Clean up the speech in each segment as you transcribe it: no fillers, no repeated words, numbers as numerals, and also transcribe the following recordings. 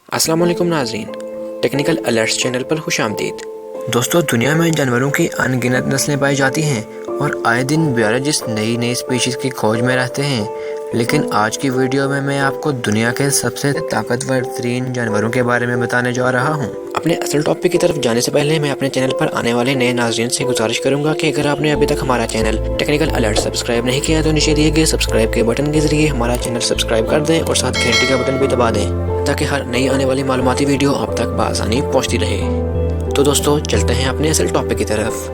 अस्सलाम वालेकुम नाज़रीन, टेक्निकल अलर्ट्स चैनल पर खुशामदीद। दोस्तों, दुनिया में जानवरों की अनगिनत नस्लें पाई जाती हैं और आए दिन बियोलॉजिस्ट नई स्पीशीज़ की खोज में रहते हैं। लेकिन आज की वीडियो में मैं आपको दुनिया के सबसे ताकतवर तरीन जानवरों के बारे में बताने जा रहा हूँ। अपने असल टॉपिक की तरफ जाने से पहले मैं अपने चैनल पर आने वाले नए नाज़रीन से गुजारिश करूंगा कि अगर आपने अभी तक हमारा चैनल टेक्निकल अलर्ट सब्सक्राइब नहीं किया तो नीचे दिए गए सब्सक्राइब के बटन के जरिए हमारा चैनल सब्सक्राइब कर दें और साथ घंटी का बटन भी दबा दें ताकि हर नई आने वाली मालूमाती वीडियो आप तक बआसानी पहुँचती रहे। तो दोस्तों, चलते हैं अपने असल टॉपिक की तरफ।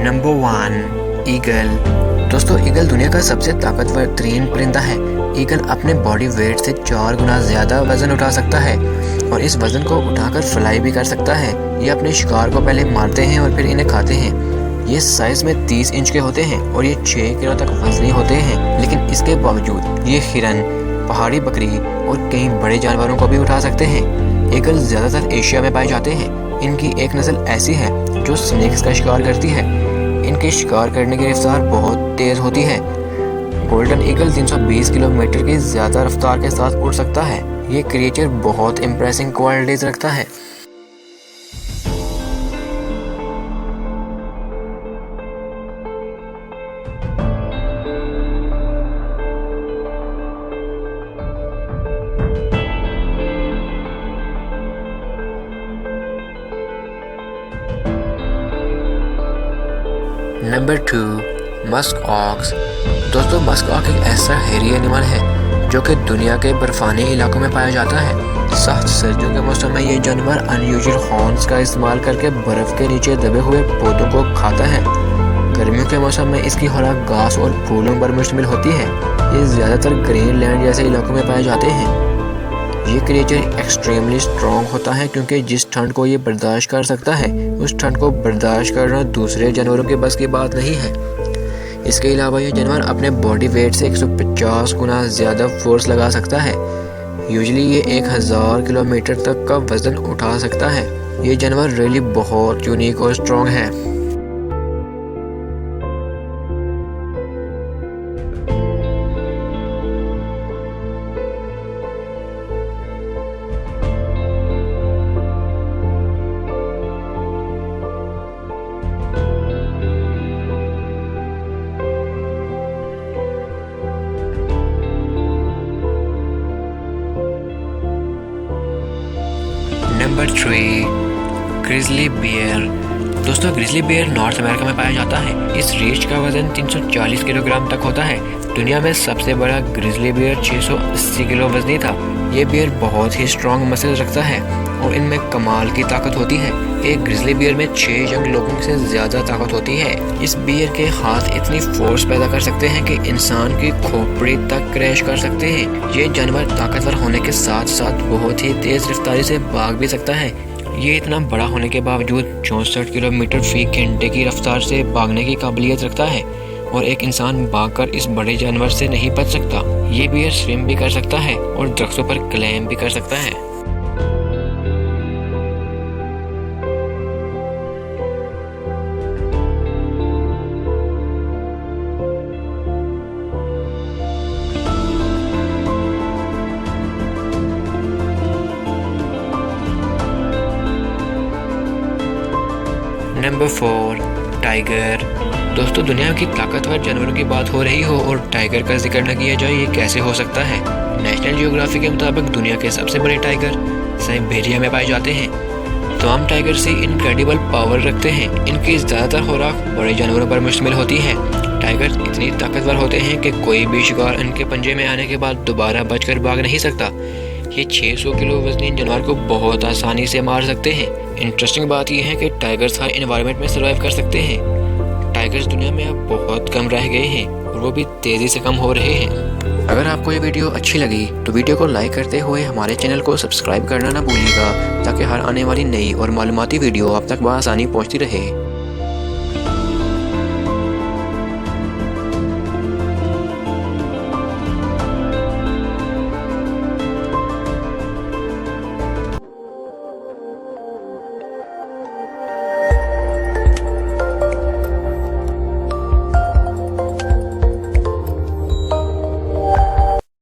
Number 1, eagle. दोस्तों, ईगल दुनिया का सबसे ताकतवर तरीन परिंदा है। ईगल अपने बॉडी वेट से 4 गुना ज्यादा वजन उठा सकता है और इस वजन को उठाकर फ्लाई भी कर सकता है। ये अपने शिकार को पहले मारते हैं और फिर इन्हें खाते हैं। ये साइज में 30 इंच के होते हैं और ये 6 किलो तक वजनी होते हैं। लेकिन इसके बावजूद ये हिरन, पहाड़ी बकरी और कई बड़े जानवरों को भी उठा सकते हैं। ईगल ज्यादातर एशिया में पाए जाते हैं। इनकी एक नस्ल ऐसी है जो स्नेक्स का शिकार करती है। इनके शिकार करने की रफ्तार बहुत तेज होती है। गोल्डन ईगल 320 किलोमीटर की ज्यादा रफ्तार के साथ उड़ सकता है। ये क्रिएचर बहुत इम्प्रेसिंग क्वालिटीज रखता है। Number 2, musk ox. दोस्तों, मस्क ऑक एक ऐसा हेरी एनिमल है जो कि दुनिया के बर्फानी इलाकों में पाया जाता है। सख्त सर्दियों के मौसम में ये जानवर अनयूजुअल हॉर्न्स का इस्तेमाल करके बर्फ के नीचे दबे हुए पौधों को खाता है। गर्मियों के मौसम में इसकी खुराक घास और फूलों पर मुश्तमिल होती है। ये ज्यादातर ग्रीनलैंड जैसे इलाकों में पाए जाते हैं। ये क्रिएचर एक्सट्रीमली स्ट्रॉन्ग होता है क्योंकि जिस ठंड को ये बर्दाश्त कर सकता है उस ठंड को बर्दाश्त करना दूसरे जानवरों के बस की बात नहीं है। इसके अलावा ये जानवर अपने बॉडी वेट से 150 गुना ज़्यादा फोर्स लगा सकता है। यूजुअली ये 1000 किलोमीटर तक का वजन उठा सकता है। ये जानवर रियली बहुत यूनिक और स्ट्रॉन्ग है। Number 3, grizzly bear. दोस्तों, ग्रिजली बियर नॉर्थ अमेरिका में पाया जाता है। इस रीछ का वजन 340 किलोग्राम तक होता है। दुनिया में सबसे बड़ा ग्रिजली बियर 680 किलो वजनी था। ये बियर बहुत ही स्ट्रॉन्ग मसल रखता है और इनमें कमाल की ताकत होती है। एक ग्रिजली बियर में 6 यंग लोगों से ज्यादा ताकत होती है। इस बियर के हाथ इतनी फोर्स पैदा कर सकते हैं कि इंसान की खोपड़ी तक क्रैश कर सकते हैं। ये जानवर ताकतवर होने के साथ साथ बहुत ही तेज रफ्तारी से भाग भी सकता है। ये इतना बड़ा होने के बावजूद 64 किलोमीटर फी घंटे की रफ्तार से भागने की काबिलियत रखता है और एक इंसान भागकर इस बड़े जानवर से नहीं बच सकता। ये बियर स्विम भी कर सकता है और दरख्तों पर क्लाइंब भी कर सकता है। Number 4, tiger. दोस्तों, दुनिया की ताकतवर जानवरों की बात हो रही हो और टाइगर का जिक्र न किया जाए, ये कैसे हो सकता है। नेशनल जियोग्राफी के मुताबिक दुनिया के सबसे बड़े टाइगर साइबेरिया में पाए जाते हैं। तमाम टाइगर से इनक्रेडिबल पावर रखते हैं। इनकी ज़्यादातर खुराक बड़े जानवरों पर मुश्तमिल होती है। टाइगर इतनी ताकतवर होते हैं कि कोई भी शिकार इनके पंजे में आने के बाद दोबारा बचकर भाग नहीं सकता। ये 600 किलो वजनी जानवर को बहुत आसानी से मार सकते हैं। इंटरेस्टिंग बात यह है कि टाइगर्स हर एनवायरनमेंट में सर्वाइव कर सकते हैं। टाइगर्स दुनिया में अब बहुत कम रह गए हैं और वो भी तेजी से कम हो रहे हैं। अगर आपको ये वीडियो अच्छी लगी तो वीडियो को लाइक करते हुए हमारे चैनल को सब्सक्राइब करना ना भूलिएगा ताकि हर आने वाली नई और मालूमाती वीडियो आप तक बआसानी पहुंचती रहे।